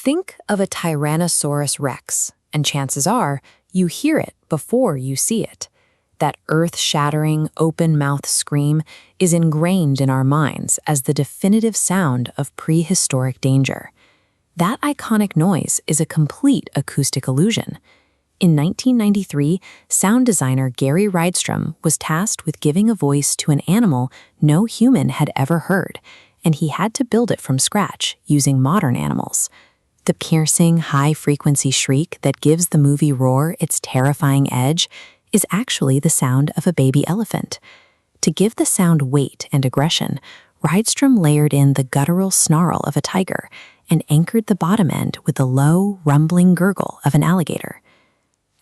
Think of a Tyrannosaurus rex, and chances are you hear it before you see it. That earth-shattering, open-mouth scream is ingrained in our minds as the definitive sound of prehistoric danger. That iconic noise is a complete acoustic illusion. In 1993, sound designer Gary Rydstrom was tasked with giving a voice to an animal no human had ever heard, and he had to build it from scratch using modern animals. The piercing, high-frequency shriek that gives the movie Roar its terrifying edge is actually the sound of a baby elephant. To give the sound weight and aggression, Rydstrom layered in the guttural snarl of a tiger and anchored the bottom end with the low, rumbling gurgle of an alligator.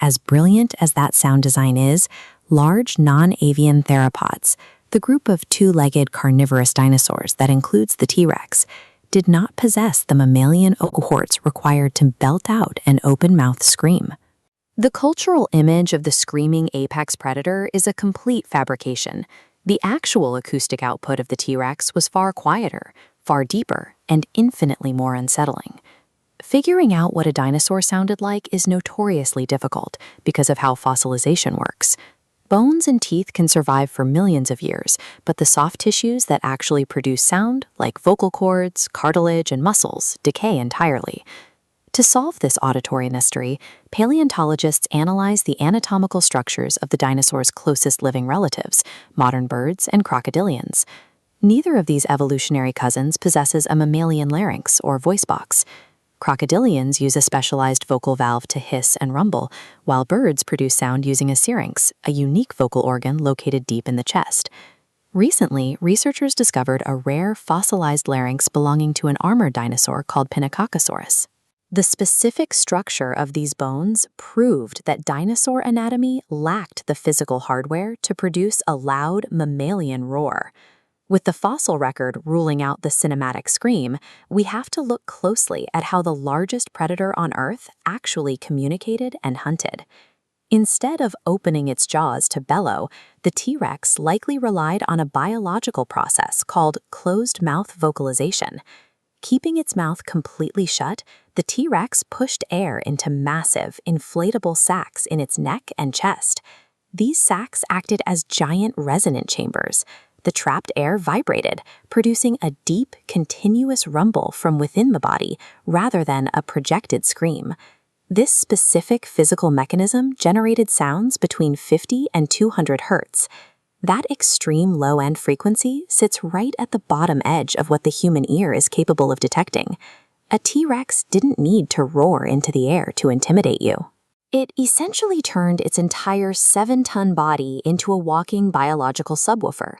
As brilliant as that sound design is, large non-avian theropods, the group of two-legged carnivorous dinosaurs that includes the TRex, did not possess the mammalian cohorts required to belt out an open-mouthed scream. The cultural image of the screaming apex predator is a complete fabrication. The actual acoustic output of the T-Rex was far quieter, far deeper, and infinitely more unsettling. Figuring out what a dinosaur sounded like is notoriously difficult because of how fossilization works. Bones and teeth can survive for millions of years, but the soft tissues that actually produce sound, like vocal cords, cartilage, and muscles, decay entirely. To solve this auditory mystery, paleontologists analyze the anatomical structures of the dinosaurs' closest living relatives, modern birds and crocodilians. Neither of these evolutionary cousins possesses a mammalian larynx or voice box. Crocodilians use a specialized vocal valve to hiss and rumble, while birds produce sound using a syrinx, a unique vocal organ located deep in the chest. Recently, researchers discovered a rare fossilized larynx belonging to an armored dinosaur called Pinacocosaurus. The specific structure of these bones proved that dinosaur anatomy lacked the physical hardware to produce a loud mammalian roar. With the fossil record ruling out the cinematic scream, we have to look closely at how the largest predator on Earth actually communicated and hunted. Instead of opening its jaws to bellow, the T-Rex likely relied on a biological process called closed-mouth vocalization. Keeping its mouth completely shut, the T-Rex pushed air into massive, inflatable sacs in its neck and chest. These sacs acted as giant resonant chambers. The trapped air vibrated, producing a deep, continuous rumble from within the body rather than a projected scream. This specific physical mechanism generated sounds between 50 and 200 hertz. That extreme low-end frequency sits right at the bottom edge of what the human ear is capable of detecting. A T-Rex didn't need to roar into the air to intimidate you. It essentially turned its entire 7-ton body into a walking biological subwoofer.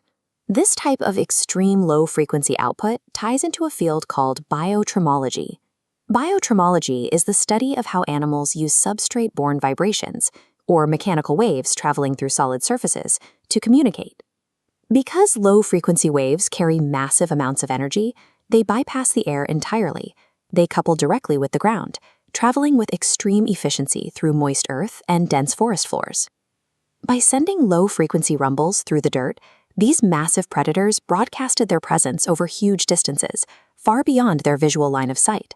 This type of extreme low-frequency output ties into a field called Biotromology. Biotromology is the study of how animals use substrate-borne vibrations, or mechanical waves traveling through solid surfaces, to communicate. Because low-frequency waves carry massive amounts of energy, they bypass the air entirely. They couple directly with the ground, traveling with extreme efficiency through moist earth and dense forest floors. By sending low-frequency rumbles through the dirt, these massive predators broadcasted their presence over huge distances, far beyond their visual line of sight.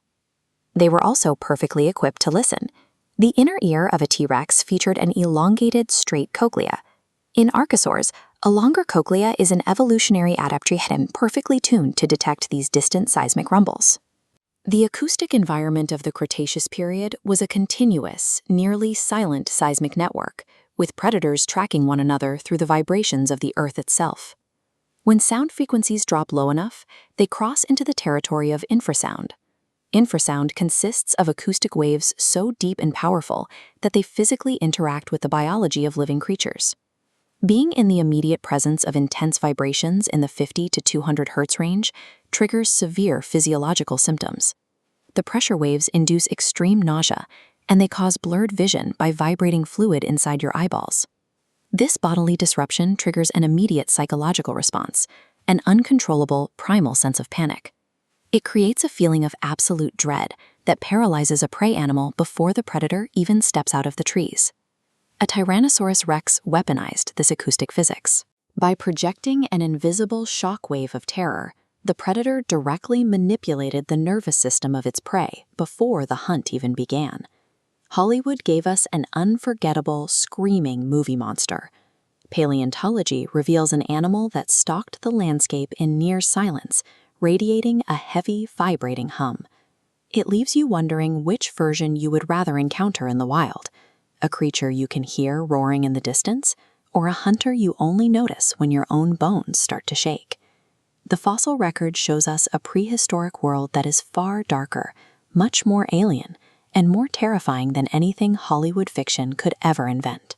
They were also perfectly equipped to listen. The inner ear of a T-Rex featured an elongated, straight cochlea. In archosaurs, a longer cochlea is an evolutionary adaptation perfectly tuned to detect these distant seismic rumbles. The acoustic environment of the Cretaceous period was a continuous, nearly silent seismic network, with predators tracking one another through the vibrations of the Earth itself. When sound frequencies drop low enough, they cross into the territory of infrasound. Infrasound consists of acoustic waves so deep and powerful that they physically interact with the biology of living creatures. Being in the immediate presence of intense vibrations in the 50 to 200 hertz range triggers severe physiological symptoms. The pressure waves induce extreme nausea, and they cause blurred vision by vibrating fluid inside your eyeballs. This bodily disruption triggers an immediate psychological response, an uncontrollable, primal sense of panic. It creates a feeling of absolute dread that paralyzes a prey animal before the predator even steps out of the trees. A Tyrannosaurus rex weaponized this acoustic physics. By projecting an invisible shock wave of terror, The predator directly manipulated the nervous system of its prey before the hunt even began. Hollywood gave us an unforgettable, screaming movie monster. Paleontology reveals an animal that stalked the landscape in near silence, radiating a heavy, vibrating hum. It leaves you wondering which version you would rather encounter in the wild: a creature you can hear roaring in the distance, or a hunter you only notice when your own bones start to shake. The fossil record shows us a prehistoric world that is far darker, much more alien, and more terrifying than anything Hollywood fiction could ever invent.